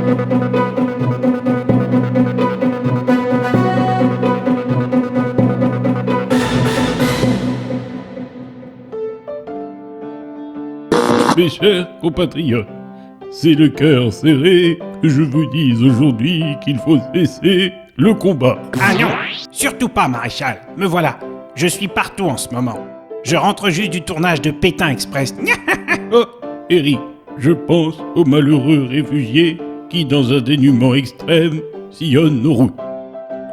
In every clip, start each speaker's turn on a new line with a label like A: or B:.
A: Mes chers compatriotes, c'est le cœur serré que je vous dise aujourd'hui qu'il faut cesser le combat.
B: Ah non, surtout pas, maréchal. Me voilà. Je suis partout en ce moment. Je rentre juste du tournage de Pétain Express.
A: Oh, Eric, je pense aux malheureux réfugiés qui, dans un dénuement extrême, sillonnent nos routes.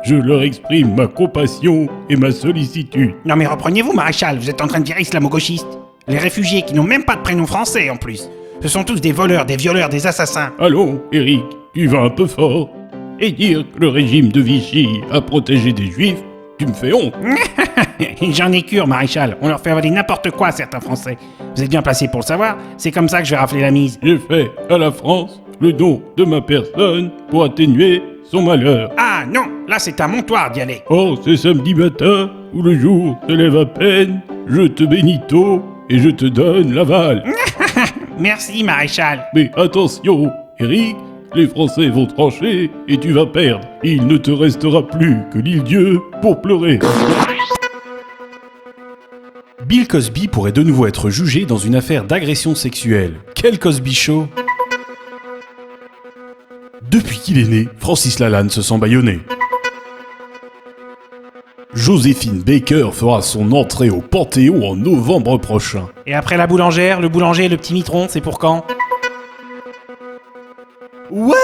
A: Je leur exprime ma compassion et ma sollicitude.
B: Non mais reprenez-vous, maréchal. Vous êtes en train de virer islamo-gauchiste. Les réfugiés qui n'ont même pas de prénom français en plus. Ce sont tous des voleurs, des violeurs, des assassins.
A: Allons, Eric, tu vas un peu fort. Et dire que le régime de Vichy a protégé des juifs, tu me fais honte.
B: J'en ai cure, maréchal. On leur fait avaler n'importe quoi à certains Français. Vous êtes bien placé pour le savoir. C'est comme ça que je vais rafler la mise.
A: J'ai fait à la France le don de ma personne pour atténuer son malheur.
B: Ah non, là c'est à mon tour d'y aller.
A: Or, c'est samedi matin où le jour se lève à peine, je te bénis tôt et je te donne l'aval.
B: Merci, maréchal.
A: Mais attention, Eric, les Français vont trancher et tu vas perdre. Il ne te restera plus que l'île-dieu pour pleurer.
C: Bill Cosby pourrait de nouveau être jugé dans une affaire d'agression sexuelle. Quel Cosby Show! Depuis qu'il est né, Francis Lalanne se sent bâillonné. Joséphine Baker fera son entrée au Panthéon en novembre prochain.
B: Et après la boulangère, le boulanger et le petit mitron, c'est pour quand?
D: Ouais,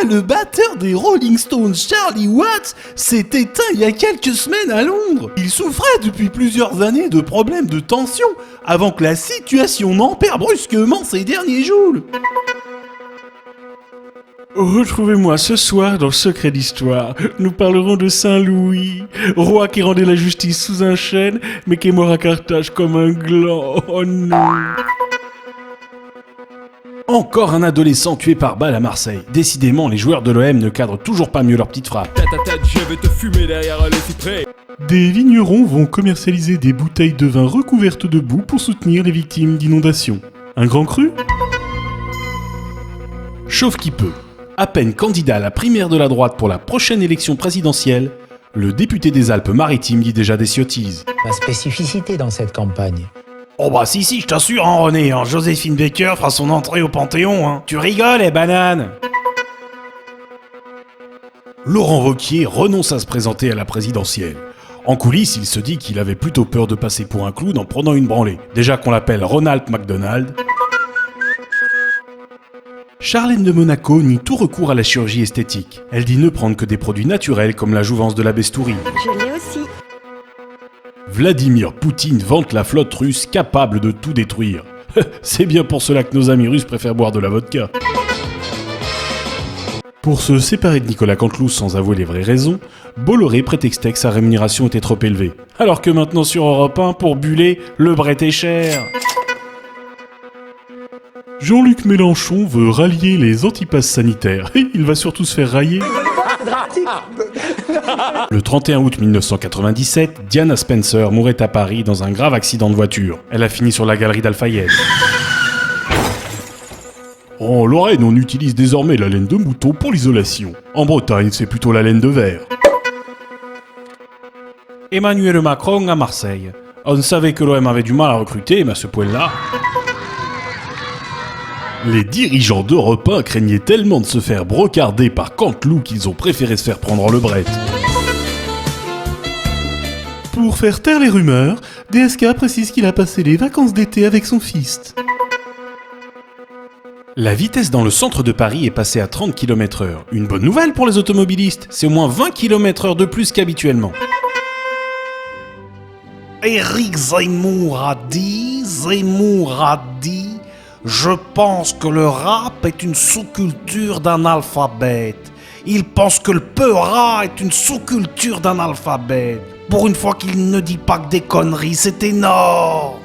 D: le batteur des Rolling Stones, Charlie Watts, s'est éteint il y a quelques semaines à Londres. Il souffrait depuis plusieurs années de problèmes de tension, avant que la situation n'empire brusquement ces derniers jours.
C: Retrouvez-moi ce soir dans le Secret d'Histoire. Nous parlerons de Saint Louis, roi qui rendait la justice sous un chêne, mais qui est mort à Carthage comme un gland. Oh non! Encore un adolescent tué par balle à Marseille. Décidément, les joueurs de l'OM ne cadrent toujours pas mieux leur petite frappe.
E: Je vais te fumer derrière les cyprès.
C: Des vignerons vont commercialiser des bouteilles de vin recouvertes de boue pour soutenir les victimes d'inondations. Un grand cru? Chauve qui peut. À peine candidat à la primaire de la droite pour la prochaine élection présidentielle, le député des Alpes-Maritimes dit déjà des sottises.
F: La spécificité dans cette campagne.
B: Oh bah si, je t'assure, hein, René, hein, Joséphine Baker fera son entrée au Panthéon, hein. Tu rigoles, banane.
C: Laurent Wauquiez renonce à se présenter à la présidentielle. En coulisses, il se dit qu'il avait plutôt peur de passer pour un clown en prenant une branlée. Déjà qu'on l'appelle Ronald McDonald. Charlène de Monaco nie tout recours à la chirurgie esthétique. Elle dit ne prendre que des produits naturels comme la jouvence de la bestourie.
G: Je l'ai aussi.
C: Vladimir Poutine vante la flotte russe capable de tout détruire. C'est bien pour cela que nos amis russes préfèrent boire de la vodka. Pour se séparer de Nicolas Canteloup sans avouer les vraies raisons, Bolloré prétextait que sa rémunération était trop élevée. Alors que maintenant sur Europe 1, pour buller, le bret est cher. Jean-Luc Mélenchon veut rallier les antipasses sanitaires et il va surtout se faire railler. Le 31 août 1997, Diana Spencer mourait à Paris dans un grave accident de voiture. Elle a fini sur la galerie d'Al-Fayed. En Lorraine, on utilise désormais la laine de mouton pour l'isolation. En Bretagne, c'est plutôt la laine de verre. Emmanuel Macron à Marseille. On savait que l'OM avait du mal à recruter, mais à ce point-là... Les dirigeants d'Europe 1 craignaient tellement de se faire brocarder par Canteloup qu'ils ont préféré se faire prendre le bret. Pour faire taire les rumeurs, DSK précise qu'il a passé les vacances d'été avec son fils. La vitesse dans le centre de Paris est passée à 30 km/h. Une bonne nouvelle pour les automobilistes, c'est au moins 20 km/h de plus qu'habituellement.
B: Éric Zemmour a dit, je pense que le rap est une sous-culture d'un alphabet. Il pense que le peura est une sous-culture d'un alphabet. Pour une fois qu'il ne dit pas que des conneries, c'est énorme.